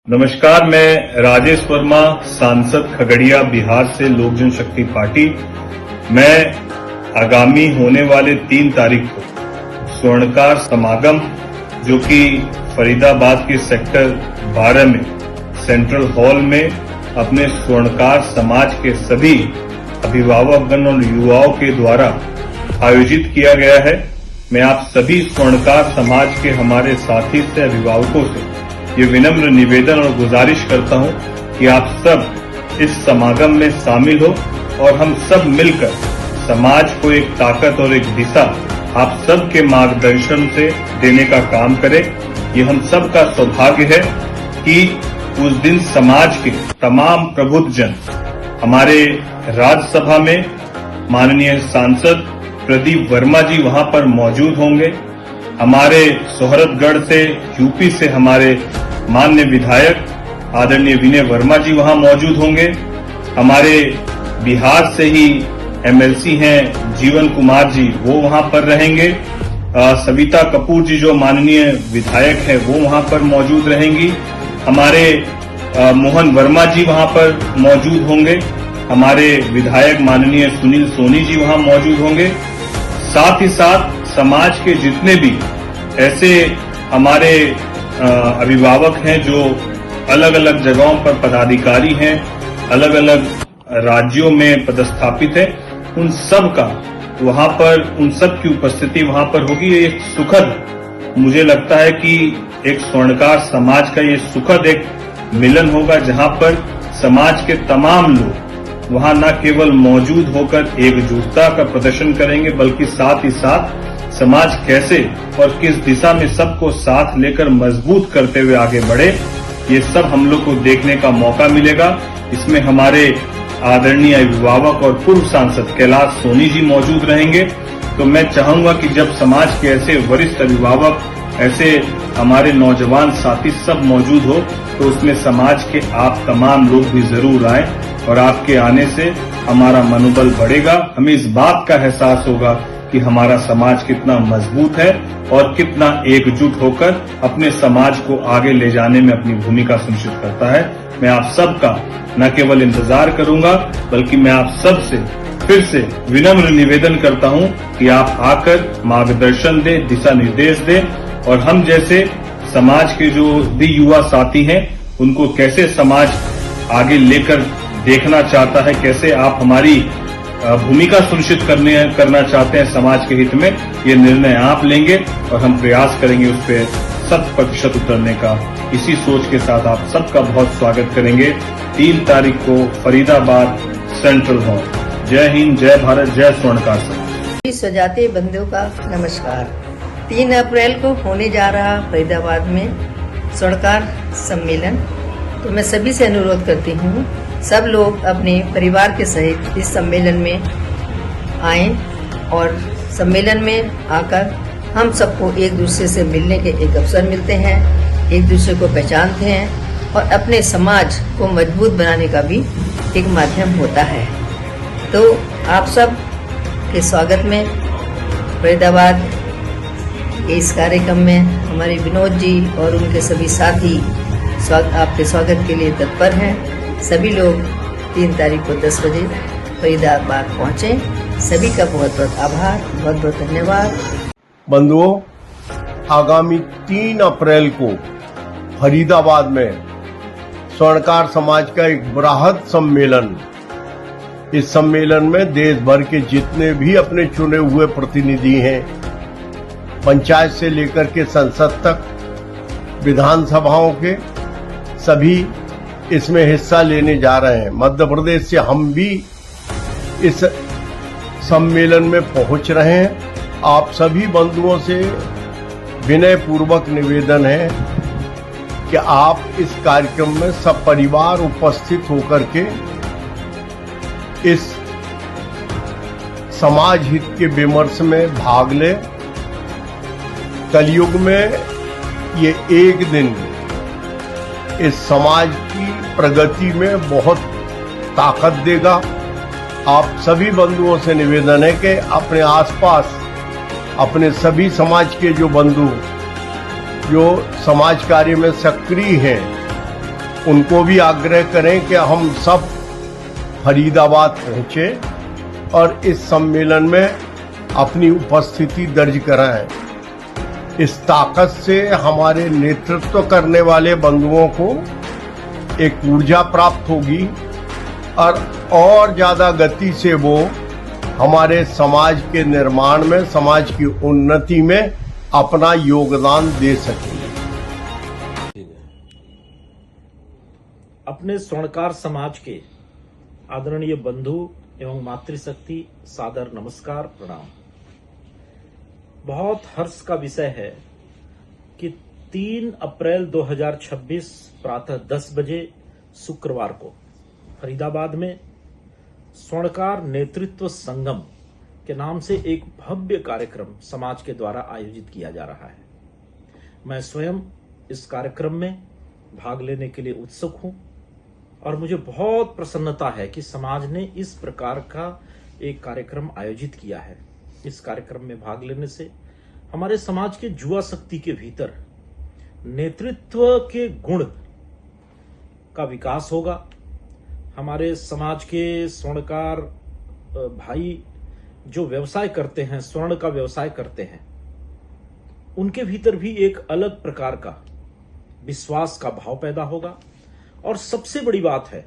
नमस्कार, मैं राजेश वर्मा, सांसद खगड़िया बिहार से लोक जनशक्ति पार्टी। मैं आगामी होने वाले 3 तारीख को स्वर्णकार समागम जो कि फरीदाबाद के सेक्टर 12 में सेंट्रल हॉल में अपने स्वर्णकार समाज के सभी अभिभावकगण और युवाओं के द्वारा आयोजित किया गया है। मैं आप सभी स्वर्णकार समाज के हमारे साथी से अभिभावकों से ये विनम्र निवेदन और गुजारिश करता हूं कि आप सब इस समागम में शामिल हो और हम सब मिलकर समाज को एक ताकत और एक दिशा आप सब के मार्गदर्शन से देने का काम करें। ये हम सब का सौभाग्य है कि उस दिन समाज के तमाम प्रबुद्ध जन हमारे राज्यसभा में माननीय सांसद प्रदीप वर्मा जी वहां पर मौजूद होंगे। हमारे सोहरतगढ़ से यूपी से हमारे माननीय विधायक आदरणीय विनय वर्मा जी वहां मौजूद होंगे। हमारे बिहार से ही एमएलसी हैं जीवन कुमार जी, वो वहां पर रहेंगे। सविता कपूर जी जो माननीय विधायक है वो वहां पर मौजूद रहेंगी। हमारे मोहन वर्मा जी वहां पर मौजूद होंगे। हमारे विधायक माननीय सुनील सोनी जी वहां मौजूद होंगे। साथ ही साथ समाज के जितने भी ऐसे हमारे अभिभावक हैं जो अलग अलग जगहों पर पदाधिकारी हैं, अलग अलग राज्यों में पदस्थापित है, उन सब का वहां पर उन सब की उपस्थिति वहां पर होगी। ये एक सुखद, मुझे लगता है कि एक स्वर्णकार समाज का ये सुखद एक मिलन होगा जहां पर समाज के तमाम लोग वहां न केवल मौजूद होकर एकजुटता का प्रदर्शन करेंगे बल्कि साथ ही साथ समाज कैसे और किस दिशा में सबको साथ लेकर मजबूत करते हुए आगे बढ़े, ये सब हम लोग को देखने का मौका मिलेगा। इसमें हमारे आदरणीय अभिभावक और पूर्व सांसद कैलाश सोनी जी मौजूद रहेंगे। तो मैं चाहूंगा कि जब समाज के ऐसे वरिष्ठ अभिभावक, ऐसे हमारे नौजवान साथी सब मौजूद हो तो उसमें समाज के आप तमाम लोग भी जरूर आए और आपके आने से हमारा मनोबल बढ़ेगा। हमें इस बात का एहसास होगा कि हमारा समाज कितना मजबूत है और कितना एकजुट होकर अपने समाज को आगे ले जाने में अपनी भूमिका सुनिश्चित करता है। मैं आप सबका न केवल इंतजार करूंगा बल्कि मैं आप सब से फिर से विनम्र निवेदन करता हूं कि आप आकर मार्गदर्शन दें, दिशा निर्देश दें और हम जैसे समाज के जो भी युवा साथी हैं उनको कैसे समाज आगे लेकर देखना चाहता है, कैसे आप हमारी भूमिका सुनिश्चित करना चाहते हैं समाज के हित में, ये निर्णय आप लेंगे और हम प्रयास करेंगे उस पर 100% उतरने का। इसी सोच के साथ आप सबका बहुत स्वागत करेंगे 3 तारीख को फरीदाबाद सेंट्रल हॉल। जय हिंद, जय भारत, जय स्वर्णकार समाज। स्वजातीय बंधुओं का नमस्कार। 3 अप्रैल को होने जा रहा फरीदाबाद में स्वर्णकार सम्मेलन, तो मैं सभी से अनुरोध करती हूँ सब लोग अपने परिवार के सहित इस सम्मेलन में आएं और सम्मेलन में आकर हम सबको एक दूसरे से मिलने के एक अवसर मिलते हैं, एक दूसरे को पहचानते हैं और अपने समाज को मजबूत बनाने का भी एक माध्यम होता है। तो आप सब के स्वागत में फरीदाबाद के इस कार्यक्रम में हमारे विनोद जी और उनके सभी साथी आपके स्वागत के लिए तत्पर हैं। सभी लोग 3 तारीख को 10 बजे फरीदाबाद पहुंचे। सभी का बहुत बहुत आभार, बहुत बहुत धन्यवाद। बंधुओं, आगामी 3 अप्रैल को फरीदाबाद में स्वर्णकार समाज का एक बृहद सम्मेलन, इस सम्मेलन में देश भर के जितने भी अपने चुने हुए प्रतिनिधि हैं, पंचायत से लेकर के संसद तक, विधानसभाओं के सभी इसमें हिस्सा लेने जा रहे हैं। मध्य प्रदेश से हम भी इस सम्मेलन में पहुंच रहे हैं। आप सभी बंधुओं से विनय पूर्वक निवेदन है कि आप इस कार्यक्रम में सब परिवार उपस्थित होकर के इस समाज हित के विमर्श में भाग लें। कलयुग में ये एक दिन इस समाज की प्रगति में बहुत ताकत देगा। आप सभी बंधुओं से निवेदन है कि अपने आसपास अपने सभी समाज के जो बंधु जो समाज कार्य में सक्रिय हैं उनको भी आग्रह करें कि हम सब फरीदाबाद पहुंचे और इस सम्मेलन में अपनी उपस्थिति दर्ज कराएं। इस ताकत से हमारे नेतृत्व करने वाले बंधुओं को एक ऊर्जा प्राप्त होगी और ज्यादा गति से वो हमारे समाज के निर्माण में, समाज की उन्नति में अपना योगदान दे सकेंगे। अपने स्वर्णकार समाज के आदरणीय बंधु एवं मातृशक्ति सादर नमस्कार प्रणाम। बहुत हर्ष का विषय है कि 3 अप्रैल 2026 प्रातः 10 बजे शुक्रवार को फरीदाबाद में स्वर्णकार नेतृत्व संगम के नाम से एक भव्य कार्यक्रम समाज के द्वारा आयोजित किया जा रहा है। मैं स्वयं इस कार्यक्रम में भाग लेने के लिए उत्सुक हूं और मुझे बहुत प्रसन्नता है कि समाज ने इस प्रकार का एक कार्यक्रम आयोजित किया है। इस कार्यक्रम में भाग लेने से हमारे समाज के युवा शक्ति के भीतर नेतृत्व के गुण का विकास होगा। हमारे समाज के स्वर्णकार भाई जो व्यवसाय करते हैं, स्वर्ण का व्यवसाय करते हैं, उनके भीतर भी एक अलग प्रकार का विश्वास का भाव पैदा होगा। और सबसे बड़ी बात है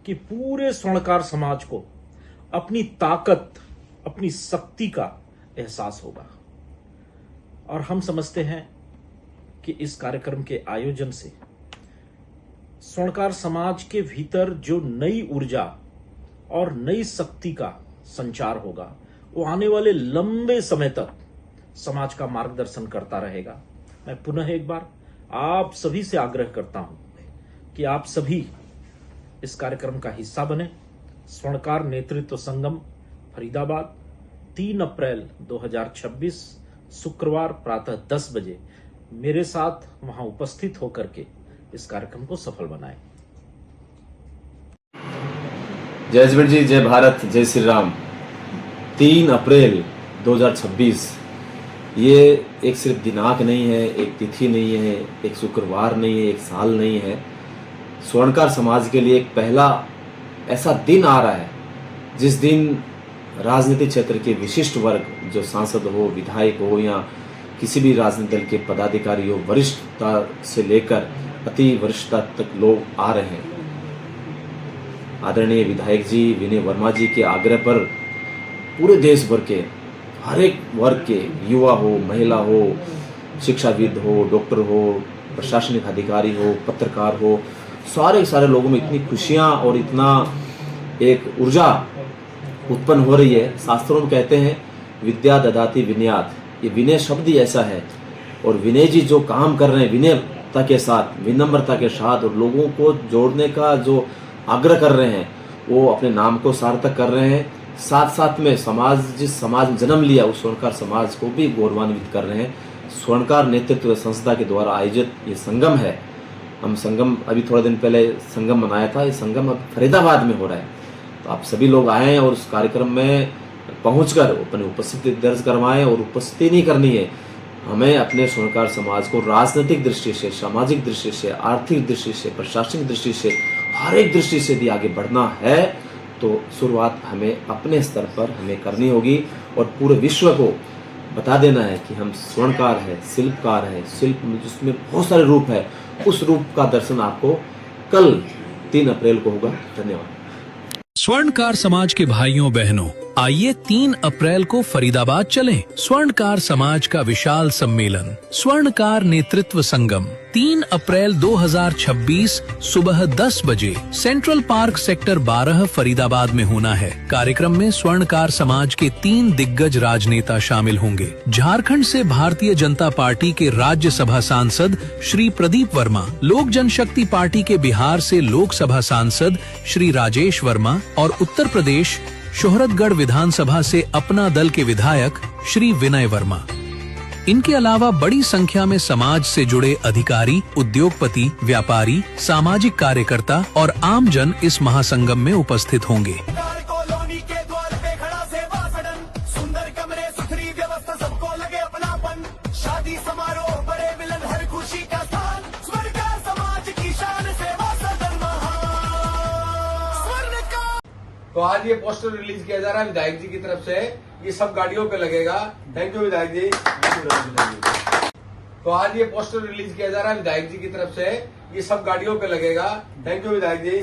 कि पूरे स्वर्णकार समाज को अपनी ताकत, अपनी शक्ति का एहसास होगा। और हम समझते हैं कि इस कार्यक्रम के आयोजन से स्वर्णकार समाज के भीतर जो नई ऊर्जा और नई शक्ति का संचार होगा, वो आने वाले लंबे समय तक समाज का मार्गदर्शन करता रहेगा। मैं पुनः एक बार आप सभी से आग्रह करता हूं कि आप सभी इस कार्यक्रम का हिस्सा बने। स्वर्णकार नेतृत्व संगम फरीदाबाद 3 अप्रैल 2026 शुक्रवार प्रातः 10 बजे मेरे साथ वहां उपस्थित होकर के इस कार्यक्रम को सफल बनाएं। जय जगत जी, जय भारत, जय श्री राम। 3 अप्रैल 2026 ये एक सिर्फ दिनांक नहीं है, एक तिथि नहीं है, एक शुक्रवार नहीं है, एक साल नहीं है। स्वर्णकार समाज के लिए एक पहला ऐसा दिन आ रहा है जिस दिन राजनीतिक क्षेत्र के विशिष्ट वर्ग, जो सांसद हो, विधायक हो या किसी भी राजनीतिक दल के पदाधिकारी हो, वरिष्ठता से लेकर अति वरिष्ठता तक लोग आ रहे हैं। आदरणीय विधायक जी विनय वर्मा जी के आग्रह पर पूरे देश भर के हर एक वर्ग के, युवा हो, महिला हो, शिक्षाविद हो, डॉक्टर हो, प्रशासनिक अधिकारी हो, पत्रकार हो, सारे लोगों में इतनी खुशियां और इतना एक ऊर्जा उत्पन्न हो रही है। शास्त्रों में कहते हैं विद्या ददाति विनयात, ये विनय शब्द ही ऐसा है। और विनय जी जो काम कर रहे हैं विनयता के साथ, विनम्रता के साथ, और लोगों को जोड़ने का जो आग्रह कर रहे हैं, वो अपने नाम को सार्थक कर रहे हैं। साथ साथ में समाज, जिस समाज में जन्म लिया उस स्वर्णकार समाज को भी गौरवान्वित कर रहे हैं। स्वर्णकार नेतृत्व संस्था के द्वारा आयोजित ये संगम है। हम संगम अभी थोड़ा दिन पहले संगम मनाया था, ये संगम अब फरीदाबाद में हो रहा है। तो आप सभी लोग आएँ और उस कार्यक्रम में पहुंचकर अपनी उपस्थिति दर्ज करवाएं। और उपस्थिति नहीं करनी है, हमें अपने स्वर्णकार समाज को राजनीतिक दृष्टि से, सामाजिक दृष्टि से, आर्थिक दृष्टि से, प्रशासनिक दृष्टि से, हर एक दृष्टि से यदि आगे बढ़ना है तो शुरुआत हमें अपने स्तर पर हमें करनी होगी और पूरे विश्व को बता देना है कि हम स्वर्णकार है, शिल्पकार है। शिल्प जिसमें बहुत सारे रूप है, उस रूप का दर्शन आपको कल 3 अप्रैल को होगा। धन्यवाद। स्वर्णकार समाज के भाइयों बहनों, आइए 3 अप्रैल को फरीदाबाद चलें। स्वर्णकार समाज का विशाल सम्मेलन स्वर्णकार नेतृत्व संगम 3 अप्रैल 2026 सुबह 10 बजे सेंट्रल पार्क सेक्टर 12 फरीदाबाद में होना है। कार्यक्रम में स्वर्णकार समाज के 3 दिग्गज राजनेता शामिल होंगे। झारखंड से भारतीय जनता पार्टी के राज्यसभा सांसद श्री प्रदीप वर्मा, लोक जनशक्ति पार्टी के बिहार से लोकसभा सांसद श्री राजेश वर्मा और उत्तर प्रदेश शोहरतगढ़ विधानसभा से अपना दल के विधायक श्री विनय वर्मा। इनके अलावा बड़ी संख्या में समाज से जुड़े अधिकारी, उद्योगपति, व्यापारी, सामाजिक कार्यकर्ता और आम जन इस महासंगम में उपस्थित होंगे। कॉलोनी के द्वार पे खड़ा सेवा सदन, सुंदर कमरे, सुथरी व्यवस्था, सबको लगे अपनापन, शादी समारोह, बड़े मिलन, हर खुशी का स्थान, स्वर्णकार समाज की शान सेवा सदन। तो आज ये पोस्टर रिलीज किया जा रहा है विधायक जी की तरफ से, ये सब गाड़ियों पे लगेगा। थैंक यू विधायक जी। तो आज ये पोस्टर रिलीज किया जा रहा है विधायक जी की तरफ से, ये सब गाड़ियों पे लगेगा। थैंक यू विधायक जी।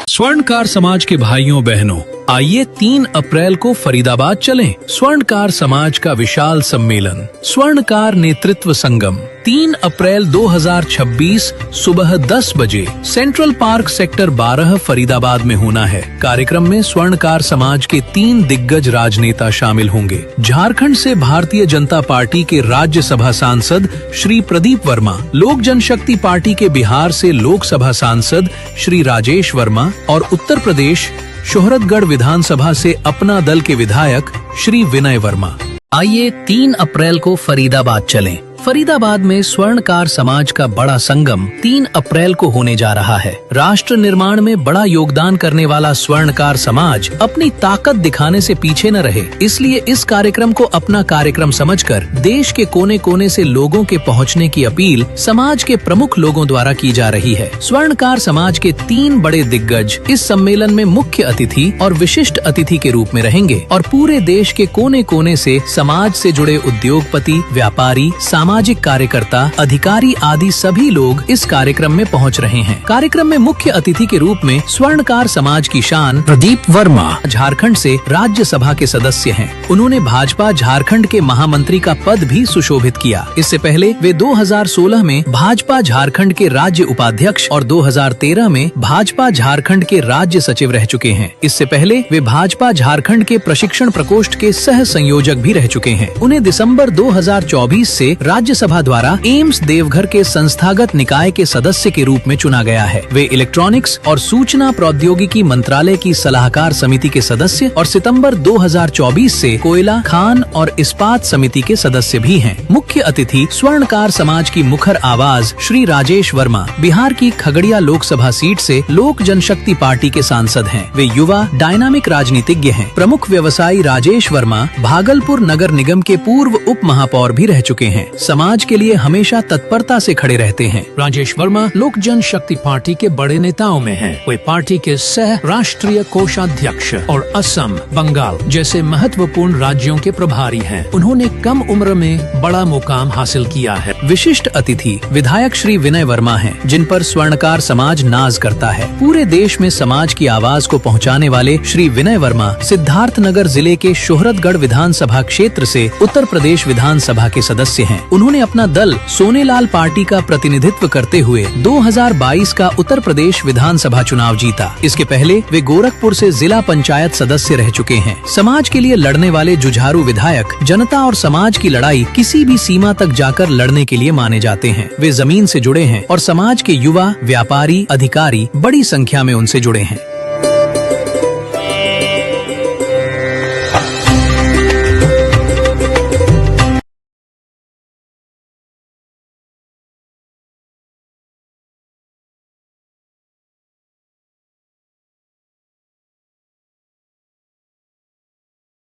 स्वर्णकार समाज के भाइयों बहनों, आइए 3 अप्रैल को फरीदाबाद चलें। स्वर्णकार समाज का विशाल सम्मेलन स्वर्णकार नेतृत्व संगम 3 अप्रैल 2026 सुबह 10 बजे सेंट्रल पार्क सेक्टर 12 फरीदाबाद में होना है। कार्यक्रम में स्वर्णकार समाज के 3 दिग्गज राजनेता शामिल होंगे। झारखंड से भारतीय जनता पार्टी के राज्यसभा सांसद श्री प्रदीप वर्मा, लोक जनशक्ति पार्टी के बिहार से लोकसभा सांसद श्री राजेश वर्मा और उत्तर प्रदेश शोहरतगढ़ विधानसभा से अपना दल के विधायक श्री विनय वर्मा। आइए 3 अप्रैल को फरीदाबाद चलें। फरीदाबाद में स्वर्णकार समाज का बड़ा संगम 3 अप्रैल को होने जा रहा है। राष्ट्र निर्माण में बड़ा योगदान करने वाला स्वर्णकार समाज अपनी ताकत दिखाने से पीछे न रहे, इसलिए इस कार्यक्रम को अपना कार्यक्रम समझकर देश के कोने कोने से लोगों के पहुंचने की अपील समाज के प्रमुख लोगों द्वारा की जा रही है। स्वर्णकार समाज के 3 बड़े दिग्गज इस सम्मेलन में मुख्य अतिथि और विशिष्ट अतिथि के रूप में रहेंगे और पूरे देश के कोने कोने से समाज से जुड़े उद्योगपति, व्यापारी, सामाजिक कार्यकर्ता, अधिकारी आदि सभी लोग इस कार्यक्रम में पहुंच रहे हैं। कार्यक्रम में मुख्य अतिथि के रूप में स्वर्णकार समाज की शान प्रदीप वर्मा झारखंड से राज्यसभा के सदस्य हैं। उन्होंने भाजपा झारखंड के महामंत्री का पद भी सुशोभित किया। इससे पहले वे 2016 में भाजपा झारखंड के राज्य उपाध्यक्ष और 2013 में भाजपा झारखंड के राज्य सचिव रह चुके हैं। इससे पहले वे भाजपा झारखंड के प्रशिक्षण प्रकोष्ठ के सह संयोजक भी रह चुके हैं। उन्हें दिसंबर 2024 से राज्यसभा द्वारा एम्स देवघर के संस्थागत निकाय के सदस्य के रूप में चुना गया है। वे इलेक्ट्रॉनिक्स और सूचना प्रौद्योगिकी मंत्रालय की सलाहकार समिति के सदस्य और सितंबर 2024 से कोयला, खान और इस्पात समिति के सदस्य भी हैं। मुख्य अतिथि स्वर्णकार समाज की मुखर आवाज श्री राजेश वर्मा बिहार की खगड़िया लोकसभा सीट से लोक जनशक्ति पार्टी के सांसद हैं। वे युवा डायनामिक राजनीतिज्ञ हैं। प्रमुख व्यवसायी राजेश वर्मा भागलपुर नगर निगम के पूर्व उप महापौर भी रह चुके हैं। समाज के लिए हमेशा तत्परता से खड़े रहते हैं। राजेश वर्मा लोक जनशक्ति पार्टी के बड़े नेताओं में हैं। वे पार्टी के सह राष्ट्रीय कोषाध्यक्ष और असम, बंगाल जैसे महत्वपूर्ण राज्यों के प्रभारी हैं। उन्होंने कम उम्र में बड़ा मुकाम हासिल किया है। विशिष्ट अतिथि विधायक श्री विनय वर्मा हैं, जिन पर स्वर्णकार समाज नाज करता है। पूरे देश में समाज की आवाज को पहुंचाने वाले श्री विनय वर्मा सिद्धार्थनगर जिले के शोहरतगढ़ विधानसभा क्षेत्र से उत्तर प्रदेश विधानसभा के सदस्य हैं। उन्होंने अपना दल सोनेलाल पार्टी का प्रतिनिधित्व करते हुए 2022 का उत्तर प्रदेश विधानसभा चुनाव जीता। इसके पहले वे गोरखपुर से जिला पंचायत सदस्य रह चुके हैं। समाज के लिए लड़ने वाले जुझारू विधायक जनता और समाज की लड़ाई किसी भी सीमा तक जाकर लड़ने के लिए माने जाते हैं। वे जमीन से जुड़े हैं और समाज के युवा, व्यापारी, अधिकारी बड़ी संख्या में उनसे जुड़े हैं।